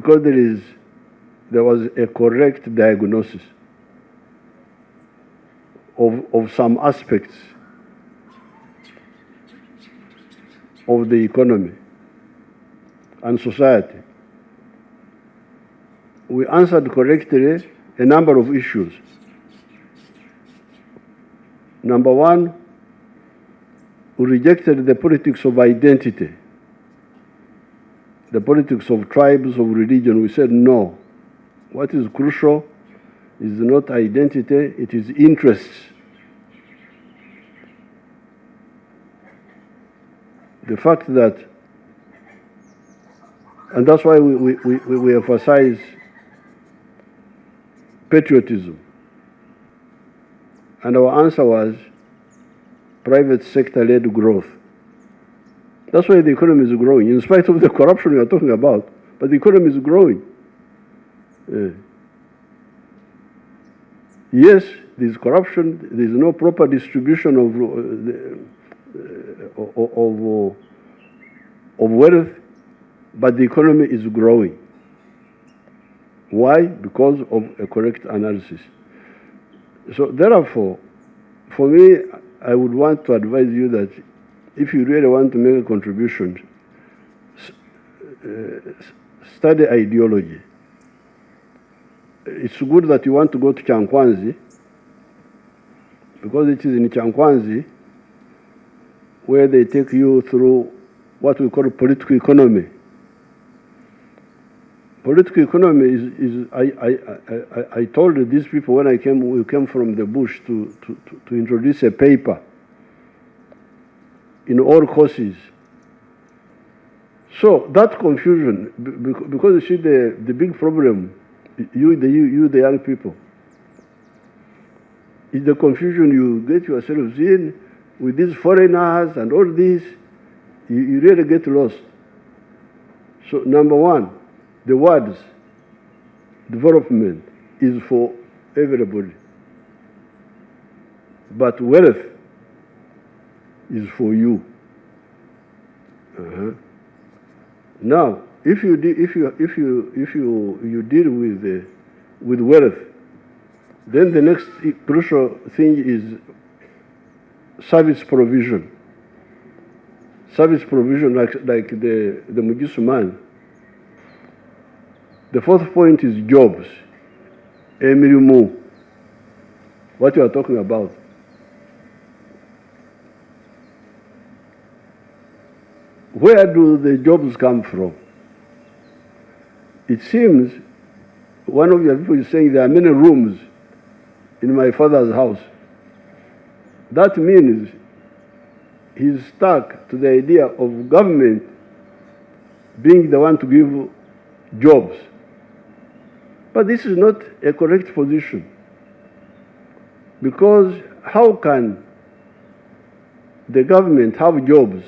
because there was a correct diagnosis of some aspects of the economy and society. We answered correctly a number of issues. Number one, we rejected the politics of identity, the politics of tribes, of religion. We said no. What is crucial is not identity, it is interests. The fact that, and that's why we emphasize patriotism. And our answer was private sector-led growth. That's why the economy is growing, in spite of the corruption we are talking about, but the economy is growing. Yes, there's corruption, there's no proper distribution of wealth, but the economy is growing. Why? Because of a correct analysis. So therefore, for me, I would want to advise you that if you really want to make a contribution, study ideology. It's good that you want to go to Chankwanzi, because it is in Chankwanzi where they take you through what we call political economy. Political economy is I told these people when we came from the bush to introduce a paper in all courses. So that confusion, because you see the big problem, you the young people, is the confusion you get yourselves in with these foreigners and all this, you really get lost. So number one, the words development is for everybody, but wealth is for you. Now, if you deal with wealth, then the next crucial thing is service provision. Service provision, like the Mugisu man. The fourth point is jobs. Emirimu. What you are talking about. Where do the jobs come from? It seems one of your people is saying there are many rooms in my father's house. That means he's stuck to the idea of government being the one to give jobs. But this is not a correct position, because how can the government have jobs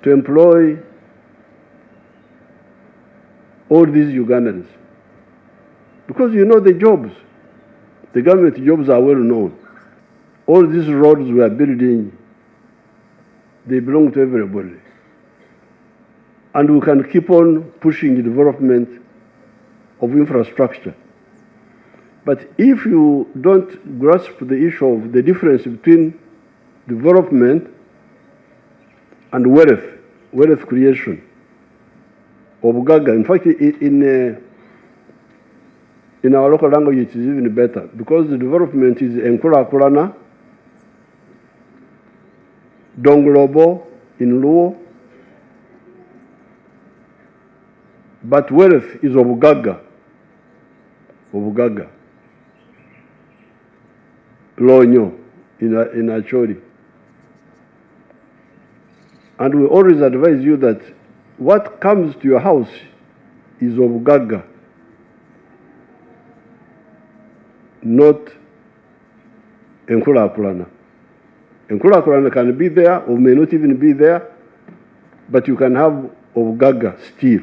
to employ all these Ugandans? Because you know the jobs, the government jobs are well known. All these roads we are building, they belong to everybody. And we can keep on pushing the development of infrastructure. But if you don't grasp the issue of the difference between development and wealth creation, obugaga, in fact, in our local language it is even better, because the development is enkulakulana, donglobo in Luo, but wealth is obugaga, lonyo in Acholi. And we always advise you that what comes to your house is obugaga, not enkulakulana. Enkulakulana can be there or may not even be there, but you can have obugaga still.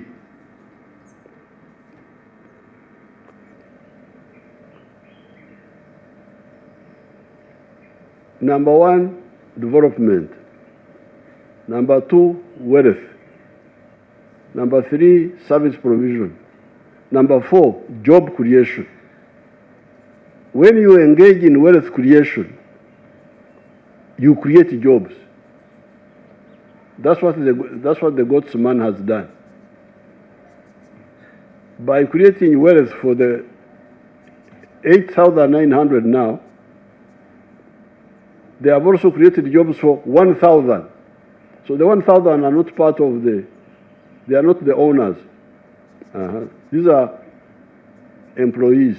Number one, development. Number two, wealth. Number 3, service provision. Number 4, job creation. When you engage in wealth creation, you create jobs. That's what the God's man has done. By creating wealth for the 8,900 now, they have also created jobs for 1,000. So the 1,000 are not part of they are not the owners. These are employees.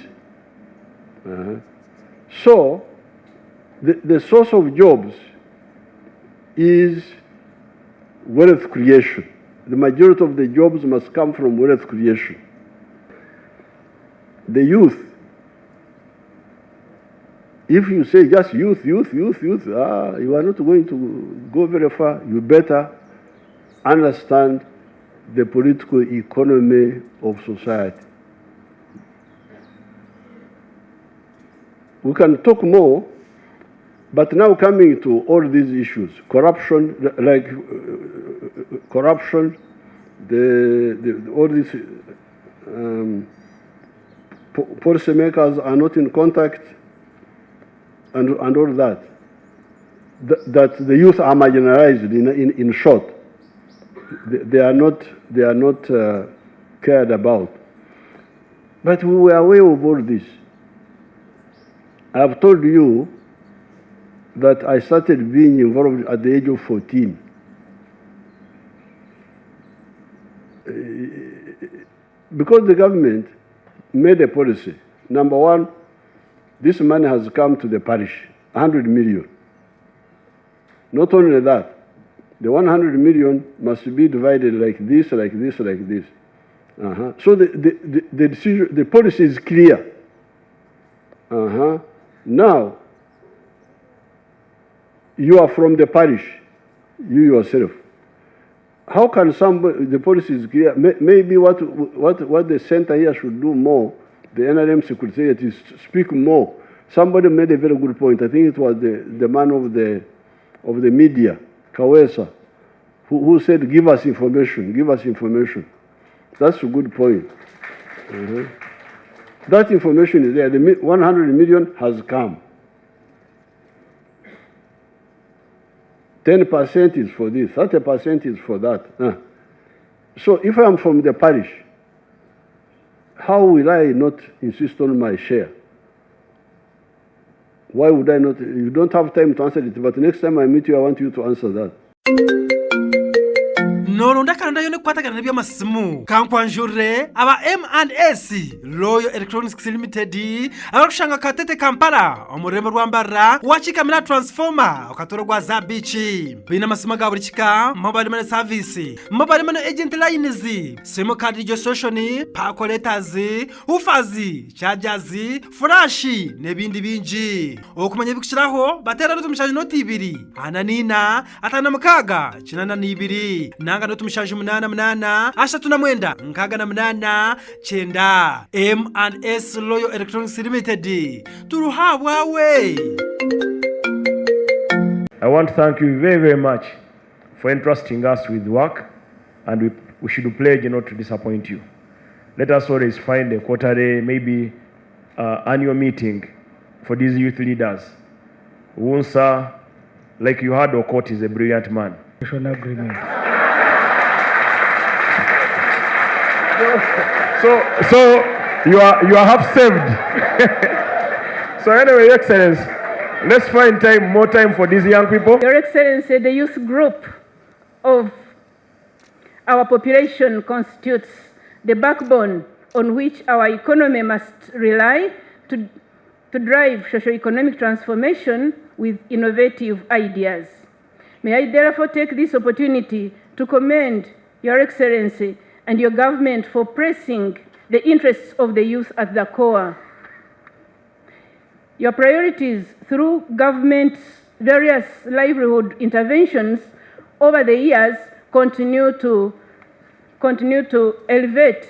So the source of jobs is wealth creation. The majority of the jobs must come from wealth creation. The youth, if you say just youth, you are not going to go very far. You better understand the political economy of society. We can talk more, but now coming to all these issues, corruption, corruption, all these policymakers are not in contact, and all that. That the youth are marginalized. In short, they are not cared about. But we were aware of all this. I have told you that I started being involved at the age of 14. Because the government made a policy. Number one, this money has come to the parish, 100 million. Not only that, the 100 million must be divided like this, like this, like this. So the decision, the policy is clear. Now, you are from the parish, you yourself. How can somebody, the policy is clear, maybe what the center here should do more, the NRM Secretariat, is speak more. Somebody made a very good point. I think it was the man of the media, Kawesa, who said, give us information, give us information. That's a good point. That information is there. The 100 million has come. 10% is for this, 30% is for that. So if I'm from the parish, how will I not insist on my share? Why would I not? You don't have time to answer it, but next time I meet you, I want you to answer that. Noro ndakanda yone kwatagana nebya masimu kankwanjure aba M&S Royal Electronics Limited abakushanga katete Kampala omurembo rwambara wachikamira transformer okatorwa za bichi bina masimu ga bulichika mobile money service mobile money agent lines sim card registration pacoleters ufazi chargers flash nebindi binji okumanya bikushiraho batera rutumishaje noti 2 ananina atana mukaga kinana ni 2 nanga notumishaje 88 ashatu na mwenda nkaga na 8 chenda M&S Royal Electronics Limited turuhabwawe. I want to thank you very, very much for entrusting us with work, and we should pledge not to disappoint you. Let us always find a quarterly, maybe annual meeting for these youth leaders. Wunsa, like you heard, Okot is a brilliant man. Agreement. So you are half saved. So anyway, Your Excellency, let's find more time for these young people. Your Excellency, the youth group of our population constitutes the backbone on which our economy must rely to drive socio-economic transformation with innovative ideas. May I therefore take this opportunity to commend Your Excellency and your government for pressing the interests of the youth at the core. Your priorities through government's various livelihood interventions over the years continue to elevate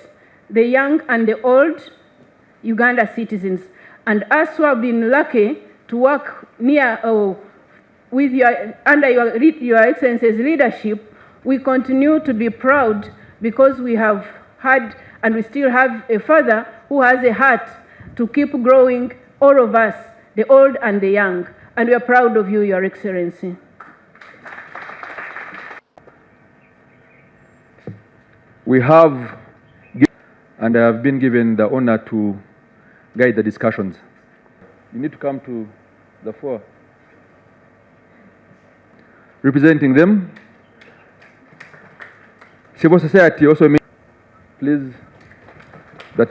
the young and the old Uganda citizens. And us who have been lucky to work under your Excellency's leadership, we continue to be proud because we have had and we still have a father who has a heart to keep growing all of us, the old and the young. And we are proud of you, Your Excellency. We have, and I have been given the honor to guide the discussions. You need to come to the fore. Representing them, civil society also means, please, that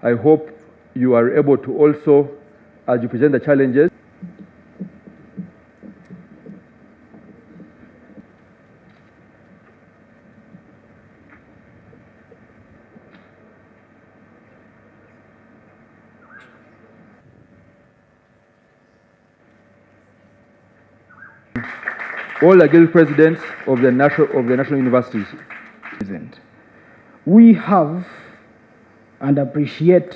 I hope you are able to also, as you present the challenges, all the guild presidents of the national universities. We have and appreciate.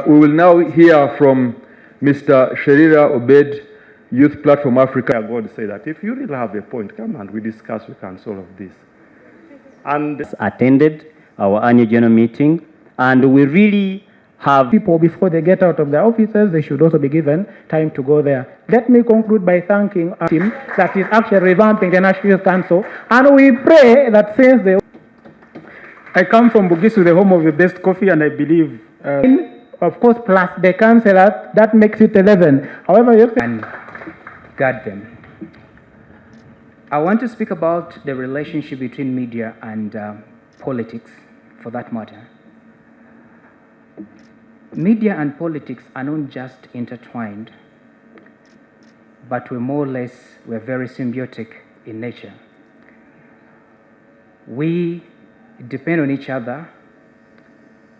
We will now hear from Mr. Sherira Obed, Youth Platform Africa. God say that if you really have a point, come and we discuss, we can solve this. And attended our annual general meeting, and we really have people before they get out of their offices, they should also be given time to go there. Let me conclude by thanking our team that is actually revamping the National Youth Council, and we pray that since they... I come from Bugisu, the home of the best coffee, and I believe... of course, plus the councillors, that makes it 11. However, you and guard them. I want to speak about the relationship between media and politics, for that matter. Media and politics are not just intertwined, but we're very symbiotic in nature. We depend on each other,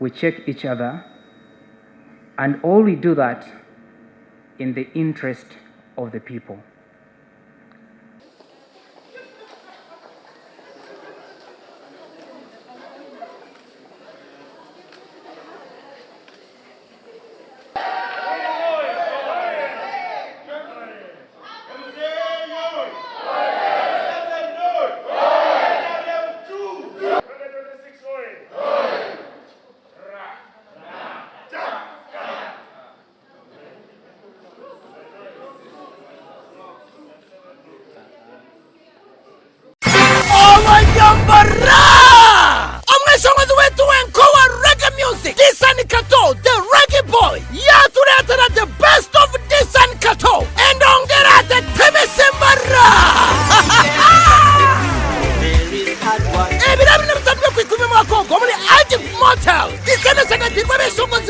we check each other, and all we do that in the interest of the people. The reggae boy, Yaturata, the best of this and Kato, and Ongera the Temesimbara. Motel. This is a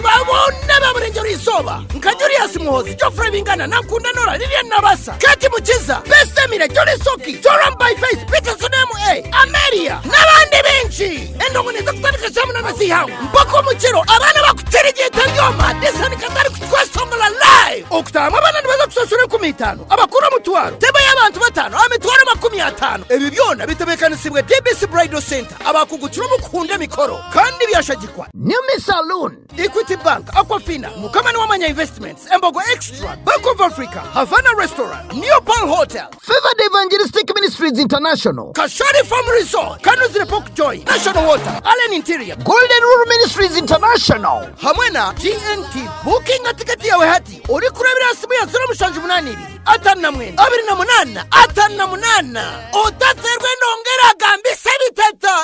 I will never injury sober. Nkajurias Mozi, Joffrey Vingana, Namkunda Nora, Lilian Nabasa, Kati Muchiza, Best Emina, Johnny Soki, Joram by Face, Peter Sunemu A, Ameria, Navande Benchi, and when it's a Samana Siha, Boko Muchero, Arana Terigi Tanyoma, this and Katarik question alive. Okta, Mabana Veloxo Kumitano, Abakura Mutuano, Tebayama Tuatano, Ametuana Kumiatano, Eviona, Vitabekan Siwe, Debis Bridal Center, Abakuchumu Kunda Mikoro, Kandi Yashajikwa, Numi Saloon, Equity Bank, Aquafina, Mukamana Wamanya Investments, Embogo Extra, Bank of Africa, Havana Restaurant, Neopal Hotel, Favored Evangelistic Ministries International, Kashari Farm Resort, Kanus Repok Joy, National Water, Allen Interior, Golden Rule Ministries International, Hamwena, GNT, Booking a ticket ya wehati, Urikurabira Sibia Zuru Shanjumunani, Atana Mwen, Abirina Munana, Atana Munana, Otaterweno Ngera Gambi Sebiteta.